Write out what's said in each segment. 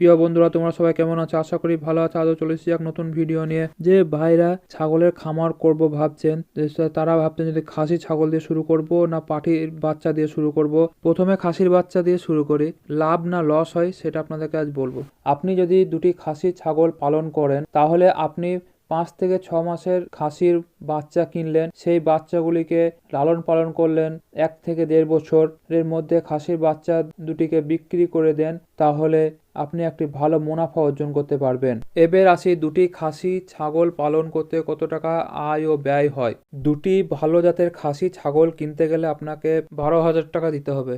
প্রিয় বন্ধুরা, তোমরা সবাই কেমন আছো? আশা করি ভালো আছো। আজও চলে এসেছি এক নতুন ভিডিও নিয়ে। যে ভাইরা ছাগলের খামার করব ভাবছেন, তারা ভাবছেন যদি খাসি ছাগল দিয়ে শুরু করব না পাঠির বাচ্চা দিয়ে শুরু করব। প্রথমে খাসির বাচ্চা দিয়ে শুরু করি। লাভ না লস হয় সেটা আপনাদেরকে আজ বলবো। আপনি যদি দুটি খাসি ছাগল পালন করেন তাহলে আপনি 5 থেকে 6 মাসের খাসির বাচ্চা কিনলেন, সেই বাচ্চাগুলিকে লালন পালন করলেন 1 থেকে 1.5 বছরের মধ্যে খাসির বাচ্চা দুটিকে বিক্রি করে দেন, তাহলে আপনি একটি ভালো মুনাফা অর্জন করতে পারবেন। এবার আসি দুটি খাসি ছাগল পালন করতে কত টাকা আয় ও ব্যয় হয়। দুটি ভালো জাতের খাসি ছাগল কিনতে গেলে আপনাকে 12,000 টাকা দিতে হবে।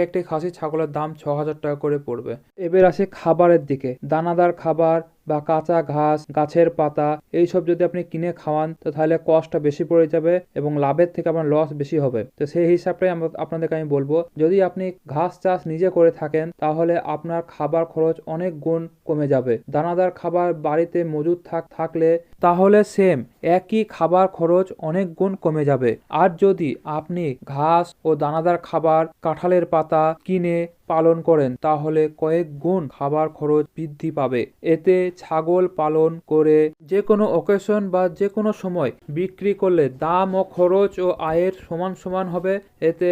একটি খাসি ছাগলের দাম 6,000 টাকা করে পড়বে। এবার আসে খাবারের দিকে। দানাদার খাবার বা কাঁচা ঘাস, গাছের পাতা এইসব যদি আপনি কিনে খাওয়ান তো তাহলে কস্টটা বেশি পড়ে যাবে এবং লাভের থেকে আপনার লস বেশি হবে। তো সেই হিসাবটাই আপনাদেরকে আমি বলবো, যদি আপনি ঘাস চাষ নিজে করে থাকেন তাহলে আপনার খাবার খরচ অনেক গুণ কমে যাবে। দানাদার খাবার বাড়িতে মজুদ থাকলে তাহলে সেম একই খাবার খরচ অনেক গুণ কমে যাবে। আর যদি আপনি ঘাস ও দানাদার খাবার, কাঁঠালের পাতা কিনে পালন করেন তাহলে কয়েক গুণ খাবার খরচ বৃদ্ধি পাবে। এতে ছাগল পালন করে যে কোনো অকেশন বা যে কোনো সময় বিক্রি করলে দাম ও খরচ ও আয়ের সমান সমান হবে। এতে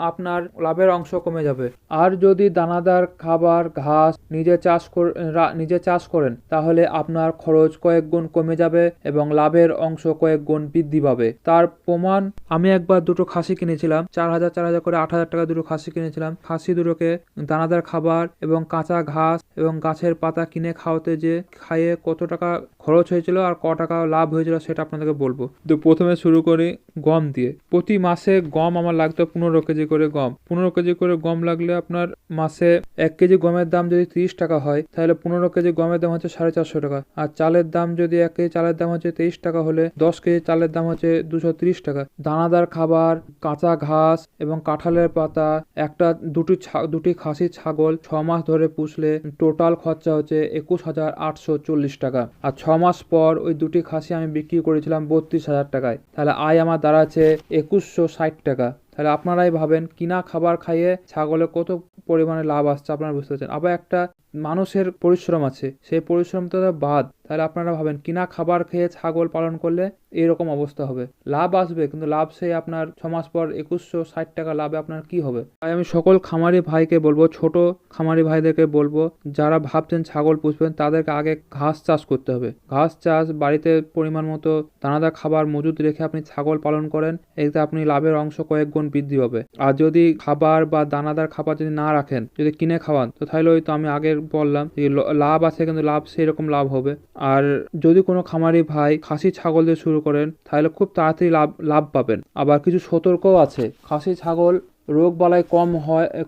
আপনার লাভের অংশ কমে যাবে। আর যদি দানাদার খাবার ঘাস নিজে চাষ করেন তাহলে আপনার খরচ কয়েক গুণ কমে যাবে এবং লাভের অংশ কয়েক গুণ বৃদ্ধি পাবে। তার প্রমাণ, আমি একবার দুটো খাসি কিনেছিলাম, 4,000 করে 8,000 টাকা দুটো খাসি কিনেছিলাম। খাসি দুটোকে দানাদার খাবার এবং কাঁচা ঘাস এবং গাছের পাতা কিনে খাইয়ে কত টাকা খরচ হয়েছিল আর ক টাকা লাভ হয়েছিল সেটা আপনাদেরকে বলবো। তো প্রথমে শুরু করি গম দিয়ে। প্রতি মাসে গম আমার লাগতো 15 কেজি করে গম। 15 কেজি করে গম লাগলে আপনার মাসে 1 কেজি গমের দাম যদি 30 টাকা হয় তাহলে 15 কেজি গমের দাম হচ্ছে 450 টাকা। আর চালের দাম যদি 1 কেজি চালের দাম হচ্ছে 23 টাকা হলে 10 কেজি চালের দাম হচ্ছে 230 টাকা। দানাদার খাবার, কাঁচা ঘাস এবং কাঁঠালের পাতা দুটি খাসি ছাগল 6 মাস ধরে পুষলে টোটাল খরচা হচ্ছে 21,840 টাকা। আর 6 মাস পর ওই দুটি খাসি আমি বিক্রি করেছিলাম 32,000 টাকায়। তাহলে আয় আমার দাঁড়াচ্ছে 2160 টাকা। তাহলে আপনারাই ভাবেন কিনা খাবার খাইয়ে ছাগলে কত পরিমাণে লাভ আসছে, আপনারা বুঝতে পারছেন। আবার একটা মানুষের পরিশ্রম আছে, সেই পরিশ্রম তো বাদ। তাহলে আপনারা ভাবেন কিনা খাবার খেয়ে ছাগল পালন করলে এরকম অবস্থা হবে। লাভ আসবে কিন্তু লাভ সেই আপনার 6 মাস পর 2160 টাকা লাভে আপনার কি হবে। তাই আমি সকল খামারি ভাইকে বলবো, ছোট খামারি ভাইদেরকে বলবো, যারা ভাবছেন ছাগল পুষবেন তাদেরকে আগে ঘাস চাষ করতে হবে। ঘাস চাষ বাড়িতে পরিমাণ মতো দানাদার খাবার মজুদ রেখে আপনি ছাগল পালন করেন, এতে আপনি লাভের অংশ কয়েক গুণ বৃদ্ধি হবে। আর যদি খাবার বা দানাদার খাবার যদি না রাখেন, যদি কিনে খাওয়ান, তো তাহলে ওই তো আমি আগে বললাম লাভ আছে কিন্তু লাভ সেই রকম লাভ হবে। আর যদি কোনো খামারি ভাই খাসি ছাগল দিয়ে শুরু করেন তাহলে খুব তাড়াতাড়ি লাভ পাবেন। আবার কিছু সতর্কও আছে। খাসি ছাগল রোগ বালাই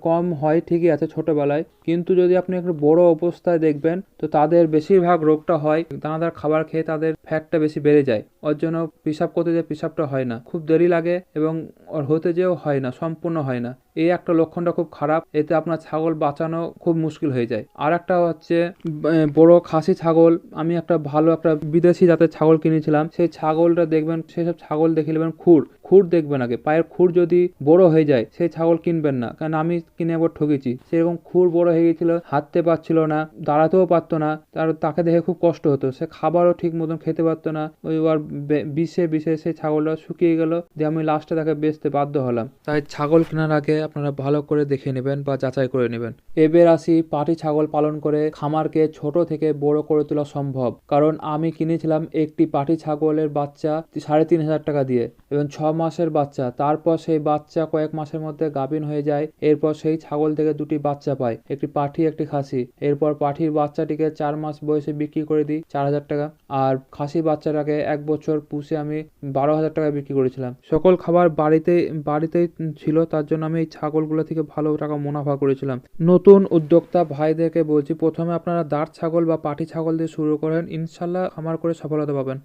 কম হয় ঠিকই আছে ছোটবেলায়, কিন্তু যদি আপনি একটু বড় অবস্থায় দেখবেন তো তাদের বেশিরভাগ রোগটা হয় দানাদার খাবার খেয়ে তাদের ফ্যাটটা বেশি বেড়ে যায়। ওর জন্য পেশাব করতে যে পেশাবটা হয় না, খুব দেরি লাগে এবং ওর হতে যেও হয় না, সম্পূর্ণ হয় না। এই একটা লক্ষণটা খুব খারাপ। এতে আপনার ছাগল বাঁচানো খুব মুশকিল হয়ে যায়। আর একটা হচ্ছে বড় খাসি ছাগল, আমি একটা ভালো একটা বিদেশি জাতের ছাগল কিনেছিলাম। সেই ছাগলটা দেখবেন, সেসব ছাগল দেখে নেবেন খুর দেখবেন আগে। পায়ের খুর যদি বড় হয়ে যায় সেই ছাগল কিনবেন না, কারণ আমি কিনে একবার ঠকেছি। সেরকম খুর বড় হয়ে গেছিল, হাঁটতে পারছিল না, দাঁড়াতেও পারতো না। তাকে দেখে খুব কষ্ট হতো। সে খাবারও ঠিক মতন খেতে পারতো না। ওই আর বিষে সেই ছাগলটা শুকিয়ে গেল, দিয়ে আমি লাস্টে তাকে বেচতে বাধ্য হলাম। তাই ছাগল কেনার আগে আপনারা ভালো করে দেখে নেবেন বা যাচাই করে নেবেন। এবার আসি পাটি ছাগল পালন করে খামারকে ছোট থেকে বড় করে তোলা সম্ভব। কারণ আমি কিনেছিলাম একটি পাটি ছাগলের বাচ্চা 3,500 টাকা দিয়ে এবং 6 মাসের বাচ্চা। তারপর সেই বাচ্চা কয়েক মাসের মধ্যে গাভীন হয়ে যায়। এরপর সেই ছাগল থেকে দুটি বাচ্চা পায়, একটি পাঠি একটি খাসি। এরপর পাঠির বাচ্চাটিকে 4 মাস বয়সে বিক্রি করে দিই 4,000 টাকা। আর খাসি বাচ্চাটাকে 1 বছর পুষে আমি 12,000 টাকা বিক্রি করেছিলাম। সকল খাবার বাড়িতেই ছিল, তার জন্য আমি এই ছাগলগুলো থেকে ভালো টাকা মুনাফা করেছিলাম। নতুন উদ্যোক্তা ভাইদেরকে বলছি, প্রথমে আপনারা দাঁড় ছাগল বা পাটি ছাগল দিয়ে শুরু করেন, ইনশাল্লাহ খামার করে সফলতা পাবেন।